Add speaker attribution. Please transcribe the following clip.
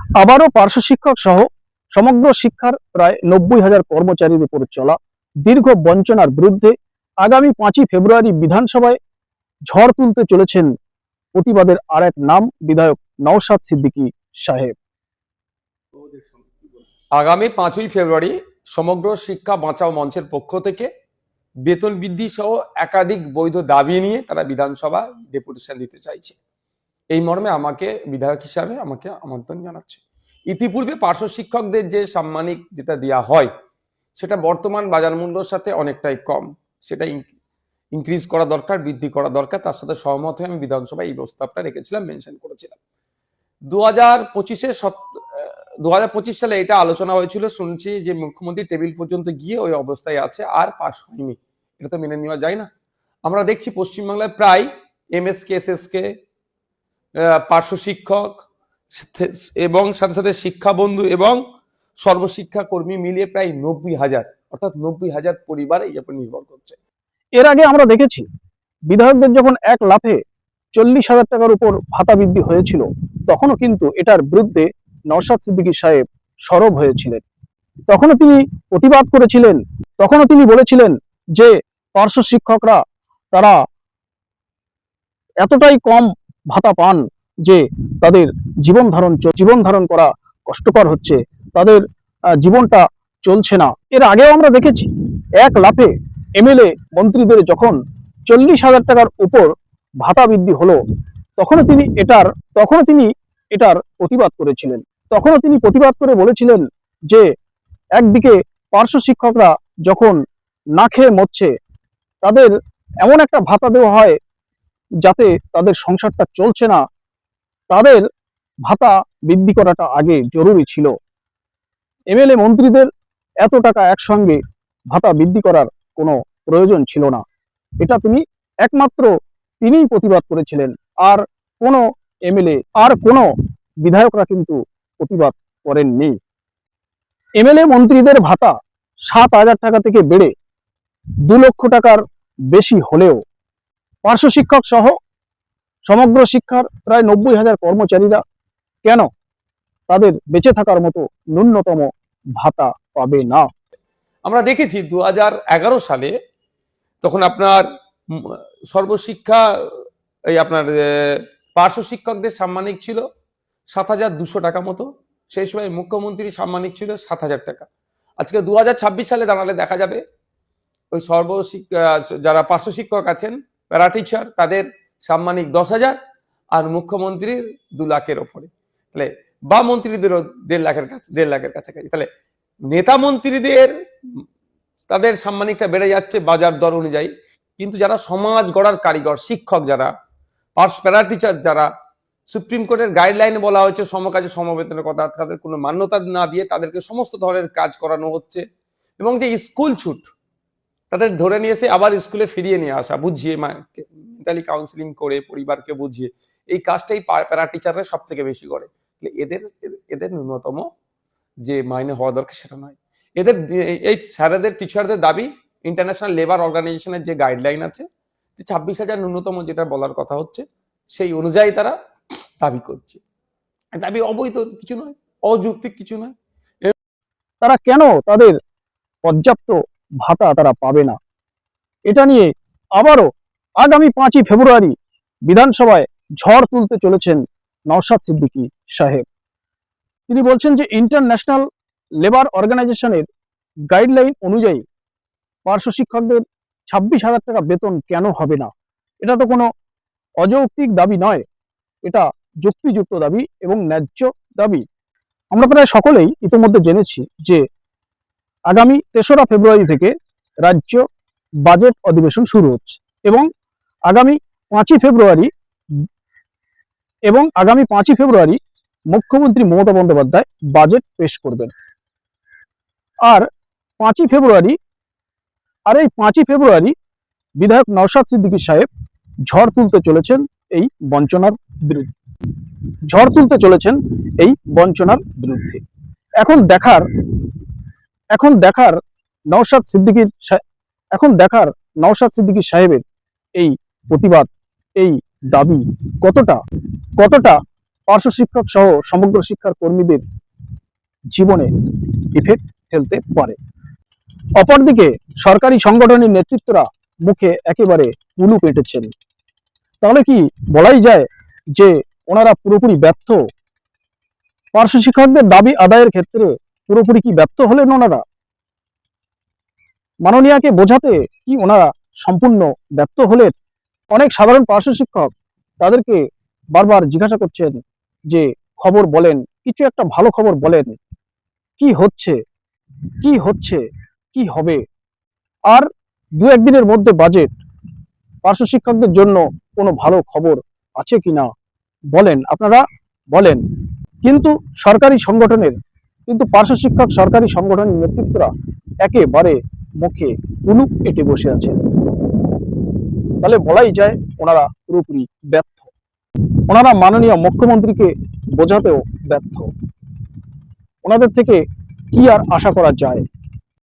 Speaker 1: আবারও পার্শ্ব শিক্ষক সহ সমগ্র শিক্ষার প্রায় 90,000 কর্মচারীর উপর চলা দীর্ঘ বঞ্চনার বিরুদ্ধে আগামী 5ই ফেব্রুয়ারি বিধানসভায় ঝড় তুলতে চলেছেন প্রতিবাদের আর এক নাম বিধায়ক নওশাদ সিদ্দিকী সাহেব।
Speaker 2: আগামী 5ই ফেব্রুয়ারি সমগ্র শিক্ষা বাঁচাও মঞ্চের পক্ষ থেকে বেতন বৃদ্ধি সহ একাধিক বৈধ দাবি নিয়ে তারা বিধানসভা ডেপুটেশন দিতে চাইছে। এই মর্মে আমাকে বিধায়ক হিসাবে আমাকে আমন্ত্রণ জানাচ্ছে। ইতিপূর্বে পার্শ্ব শিক্ষকদের যে সাম্মানিক যেটা দেওয়া হয় সেটা বর্তমান বাজার মূল্যের সাথে অনেকটাই কম, সেটা ইনক্রিজ করা দরকার, বৃদ্ধি করা দরকার। তার সাথে সহমত হয়ে আমি বিধানসভায় এই প্রস্তাবটা রেখেছিলাম, মেনশন করেছিলাম। 2025 সালে এটা আলোচনা হয়েছিল, শুনছি যে মুখ্যমন্ত্রী টেবিল পর্যন্ত গিয়ে ওই অবস্থায় আছে, আর পাশ হয়নি। এটা তো মেনে নেওয়া যায় না। আমরা দেখছি পশ্চিমবাংলায় প্রায় এমএসকে, এসএসকে, পার্শ্ব শিক্ষক এবং সাথে সাথে শিক্ষা বন্ধু এবং সর্বশিক্ষা কর্মী মিলিয়ে প্রায় 90,000, অর্থাৎ 90,000 পরিবার এই উপর নির্ভর করছে।
Speaker 1: এর আগে আমরা দেখেছি বিধায়কদের যখন এক লাফে 40,000 টাকার উপর ভাতা বৃদ্ধি হয়েছিল, তখনও কিন্তু এটার বিরুদ্ধে নওশাদ সিদ্দিকী সাহেব সরব হয়েছিলেন। তখনও তিনি প্রতিবাদ করেছিলেন, তখনও তিনি বলেছিলেন যে পার্শ্ব শিক্ষকরা তারা এতটাই কম ভাতা পান যে তাদের জীবন ধারণ করা কষ্টকর হচ্ছে, তাদের জীবনটা চলছে না। এর আগেও আমরা দেখেছি এক লাফে এমএলএ মন্ত্রীদের যখন 40,000 টাকার উপর ভাতা বৃদ্ধি হলো, তখনও তিনি এটার প্রতিবাদ করেছিলেন। তখনও তিনি প্রতিবাদ করে বলেছিলেন যে একদিকে পার্শ্ব শিক্ষকরা যখন না খেয়ে মরছে, তাদের এমন একটা ভাতা দেওয়া হয় যাতে তাদের সংসারটা চলছে না, তাদের ভাতা বৃদ্ধি করাটা আগে জরুরি ছিল। এমএলএ মন্ত্রীদের এত টাকা একসঙ্গে ভাতা বৃদ্ধি করার কোনো প্রয়োজন ছিল না। এটা একমাত্র তিনিই প্রতিবাদ করেছিলেন, আর কোনো এমএলএ আর কোনো বিধায়করা কিন্তু প্রতিবাদ করেননি। এমএলএ মন্ত্রীদের ভাতা 7,000 টাকা থেকে বেড়ে 2 লক্ষ টাকার বেশি হলেও পার্শ্ব শিক্ষক সহ সমগ্র শিক্ষার প্রায় 90,000 কর্মচারীরা কেন তাদের বেঁচে থাকার মতো ন্যূনতম ভাতা পাবে না?
Speaker 2: আমরা দেখেছি 2011 সালে তখন আপনার সর্বশিক্ষা এই আপনার পার্শ্ব শিক্ষকদের সাম্মানিক ছিল 7,200 টাকা মতো। সেই সময় মুখ্যমন্ত্রী সাম্মানিক ছিল 7,000 টাকা। আজকে 2026 সালে দাঁড়ালে দেখা যাবে ওই যারা পার্শ্ব শিক্ষক আছেন, প্যারা টিচার, তাদের সাম্মানিক 10,000 আর মুখ্যমন্ত্রীর 2 লাখের ওপরে, তাহলে বা মন্ত্রীদেরও 1.5 লাখের কাছাকাছি। তাহলে নেতা মন্ত্রীদের তাদের সাম্মানিকটা বেড়ে যাচ্ছে বাজার দর অনুযায়ী, কিন্তু যারা সমাজ গড়ার কারিগর, শিক্ষক যারা, প্যারা টিচার যারা, সুপ্রিম কোর্টের গাইডলাইনে বলা হয়েছে সমকাজে সমবেতনের কথা, তাদের কোনো মান্যতা না দিয়ে তাদেরকে সমস্ত ধরনের কাজ করানো হচ্ছে। এবং যে স্কুল ছুট, তাদের ধরে নিয়ে এসে আবার স্কুলে ফিরিয়ে নিয়ে আসা, বুঝিয়ে মেন্টালি কাউন্সিলিং করে পরিবারকে বুঝিয়ে, এই কাজটাই প্যারা টিচাররা সব থেকে বেশি করে। এদের ন্যূনতম যে মাইনে হওয়া দরকার সেটা নয়। এদের এই স্যারেদের, টিচারদের দাবি ইন্টারন্যাশনাল লেবার অর্গানাইজেশনের যে গাইডলাইন আছে, যে 26,000 ন্যূনতম যেটা বলার কথা হচ্ছে, সেই অনুযায়ী তারা দাবি করছে। দাবি অবৈধ কিছু নয়, অযৌক্তিক কিছু নয়।
Speaker 1: তারা কেন তাদের পর্যাপ্ত ভাতা তারা পাবে না, এটা নিয়ে আবারও আগামী 5ই ফেব্রুয়ারি বিধানসভায় ঝড় তুলতে চলেছেন নওশাদ সিদ্দিকী সাহেব। তিনি বলছেন যে ইন্টারন্যাশনাল লেবার অর্গানাইজেশনের গাইডলাইন অনুযায়ী পার্শ্ব শিক্ষকদের 26,000 টাকা বেতন কেন হবে না? এটা তো কোনো অযৌক্তিক দাবি নয়, এটা যুক্তিযুক্ত দাবি এবং ন্যায্য দাবি। আমরা প্রায় সকলেই ইতিমধ্যে জেনেছি যে আগামী 3রা ফেব্রুয়ারি থেকে রাজ্য বাজেট অধিবেশন শুরু হচ্ছে এবং আগামী 5ই ফেব্রুয়ারি মুখ্যমন্ত্রী মমতা বন্দ্যোপাধ্যায় বাজেট পেশ করবেন। আর এই 5ই ফেব্রুয়ারি বিধায়ক নওশাদ সিদ্দিকী সাহেব ঝড় তুলতে চলেছেন এই বঞ্চনার বিরুদ্ধে। এখন দেখার নওশাদ সিদ্দিকী সাহেবের এই প্রতিবাদ, এই দাবি কতটা পার্শ্ব শিক্ষক সহ সমগ্র শিক্ষার কর্মীদের জীবনে ইফেক্ট ফেলতে পারে। অপরদিকে সরকারি সংগঠনের নেতৃত্বরা মুখে একেবারে কুলু পেটেছেন। তাহলে কি বলাই যায় যে ওনারা পুরোপুরি ব্যর্থ? পার্শ্ব শিক্ষকদের দাবি আদায়ের ক্ষেত্রে পুরোপুরি কি ব্যর্থ হলেন ওনারা? মাননীয়াকে বোঝাতে কি ওনারা সম্পূর্ণ ব্যর্থ হলেন? অনেক সাধারণ পার্শ্ব শিক্ষক তাদেরকে বারবার জিজ্ঞাসা করছেন যে খবর বলেন, কিছু একটা ভালো খবর বলেন, কি হচ্ছে, কি হচ্ছে, কি হবে। আর দু একদিনের মধ্যে বাজেট, পার্শ্ব শিক্ষকদের জন্য কোনো ভালো খবর আছে কিনা বলেন, আপনারা বলেন। কিন্তু পার্শ্ব শিক্ষক সরকারি সংগঠনের নেতৃত্বরা একেবারে মুখে কুলুপ এঁটে বসে আছেন। তাহলে বলাই যায় ওনারা পুরোপুরি ব্যর্থ। ওনারা মাননীয় মুখ্যমন্ত্রীকে বোঝাতেও ব্যর্থ। ওনাদের থেকে কি আর আশা করা যায়?